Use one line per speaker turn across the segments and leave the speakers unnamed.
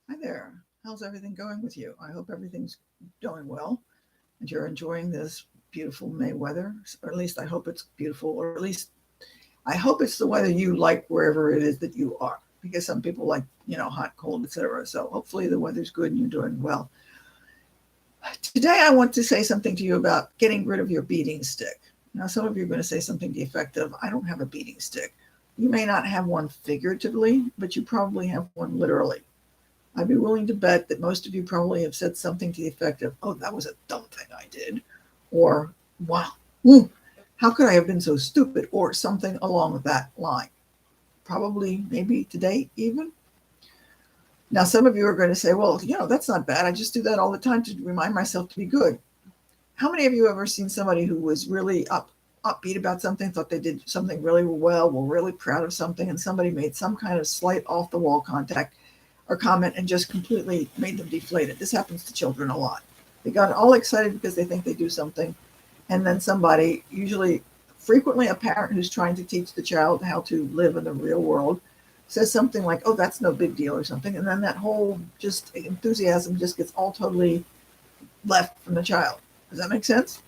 Hi there. How's everything going with you? I hope everything's going well and you're enjoying this beautiful May weather. Or at least I hope it's beautiful, or at least I hope it's the weather you like wherever it is that you are. Because some people like, hot, cold, etc. So hopefully the weather's good and you're doing well. Today I want to say something to you about getting rid of your beating stick. Now, some of you are going to say something to the effect of, I don't have a beating stick. You may not have one figuratively, but you probably have one literally. I'd be willing to bet that most of you probably have said something to the effect of, oh, that was a dumb thing I did, or wow, how could I have been so stupid, or something along that line. Probably, maybe today even. Now, some of you are going to say, well, that's not bad. I just do that all the time to remind myself to be good. How many of you ever seen somebody who was really upbeat about something, thought they did something really well, were really proud of something, and somebody made some kind of slight off the wall contact or comment and just completely made them deflated? This happens to children a lot. They got all excited because they think they do something, and then somebody, usually frequently a parent who's trying to teach the child how to live in the real world, says something like, oh, that's no big deal or something, and then that whole just enthusiasm just gets all totally left from the child. Does that make sense?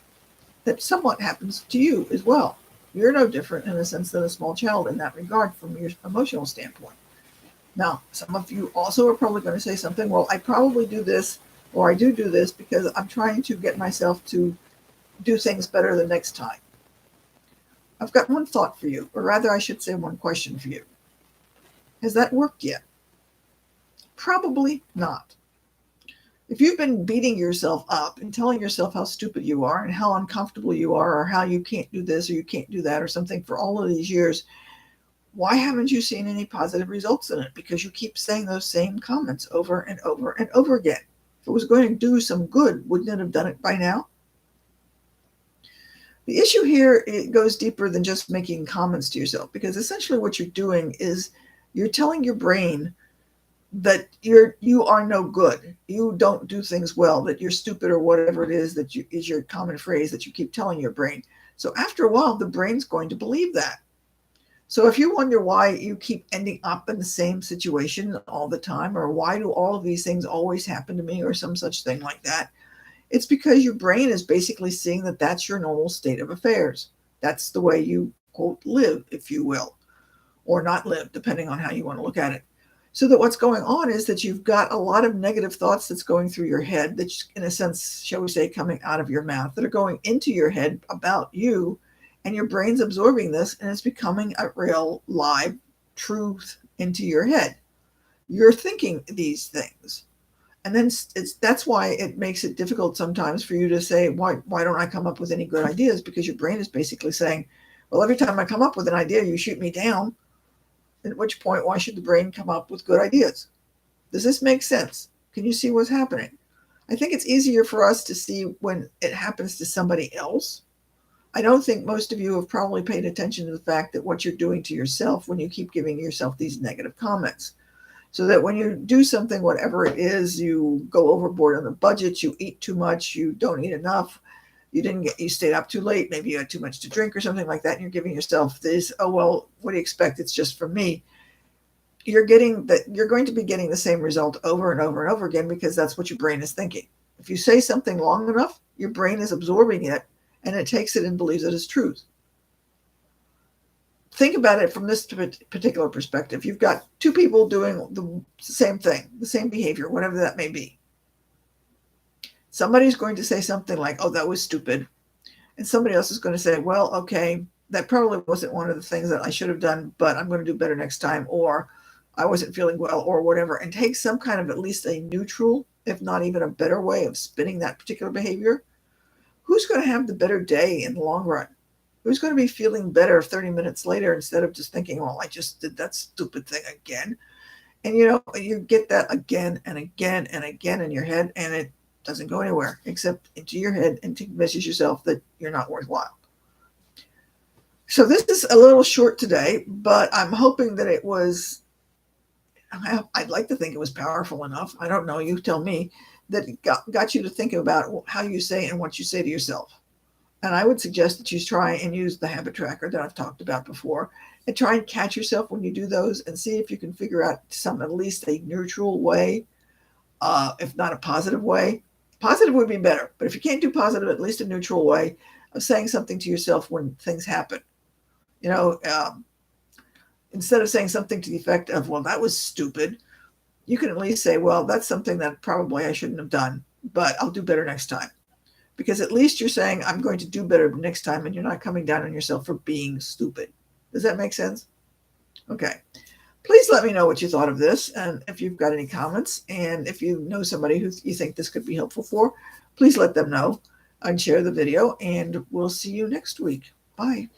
That somewhat happens to you as well. You're no different in a sense than a small child in that regard from your emotional standpoint. Now, some of you also are probably going to say something, well, I probably do this, or I do this because I'm trying to get myself to do things better the next time. I've got one thought for you, or rather, I should say one question for you. Has that worked yet? Probably not. If you've been beating yourself up and telling yourself how stupid you are and how uncomfortable you are, or how you can't do this or you can't do that or something for all of these years, why haven't you seen any positive results in it? Because you keep saying those same comments over and over and over again. If it was going to do some good, wouldn't it have done it by now? The issue here, it goes deeper than just making comments to yourself, because essentially what you're doing is you're telling your brain that you are no good, you don't do things well, that you're stupid, or whatever it is that is your common phrase that you keep telling your brain. So after a while, the brain's going to believe that. So if you wonder why you keep ending up in the same situation all the time, or why do all of these things always happen to me, or some such thing like that, it's because your brain is basically seeing that that's your normal state of affairs. That's the way you, quote, live, if you will, or not live, depending on how you want to look at it. So that what's going on is that you've got a lot of negative thoughts that's going through your head, that's, in a sense, shall we say, coming out of your mouth, that are going into your head about you, and your brain's absorbing this, and it's becoming a real live truth into your head. You're thinking these things. And then that's why it makes it difficult sometimes for you to say, why don't I come up with any good ideas? Because your brain is basically saying, well, every time I come up with an idea, you shoot me down. At which point, why should the brain come up with good ideas? Does this make sense? Can you see what's happening? I think it's easier for us to see when it happens to somebody else. I don't think most of you have probably paid attention to the fact that what you're doing to yourself when you keep giving yourself these negative comments. So that when you do something, whatever it is, you go overboard on the budget, you eat too much, you don't eat enough, you stayed up too late, maybe you had too much to drink or something like that, and you're giving yourself this, oh, well, what do you expect? It's just from me. You're going to be getting the same result over and over and over again, because that's what your brain is thinking. If you say something long enough, your brain is absorbing it, and it takes it and believes it is truth. Think about it from this particular perspective. You've got two people doing the same thing, the same behavior, whatever that may be. Somebody's going to say something like, oh, that was stupid. And somebody else is going to say, well, okay, that probably wasn't one of the things that I should have done, but I'm going to do better next time, or I wasn't feeling well, or whatever, and take some kind of at least a neutral, if not even a better way of spinning that particular behavior. Who's going to have the better day in the long run? Who's going to be feeling better 30 minutes later, instead of just thinking, well, I just did that stupid thing again? And you get that again and again and again in your head, and it doesn't go anywhere except into your head, and to convince yourself that you're not worthwhile. So this is a little short today, but I'm hoping that it was, I'd like to think it was powerful enough. I don't know, you tell me, that it got you to think about how you say and what you say to yourself. And I would suggest that you try and use the habit tracker that I've talked about before, and try and catch yourself when you do those, and see if you can figure out some, at least a neutral way if not a positive way. Positive would be better, but if you can't do positive, at least a neutral way of saying something to yourself when things happen. You know, instead of saying something to the effect of, well, that was stupid, you can at least say, well, that's something that probably I shouldn't have done, but I'll do better next time. Because at least you're saying, I'm going to do better next time, and you're not coming down on yourself for being stupid. Does that make sense? Okay. Please let me know what you thought of this, and if you've got any comments, and if you know somebody who you think this could be helpful for, please let them know and share the video, and we'll see you next week. Bye.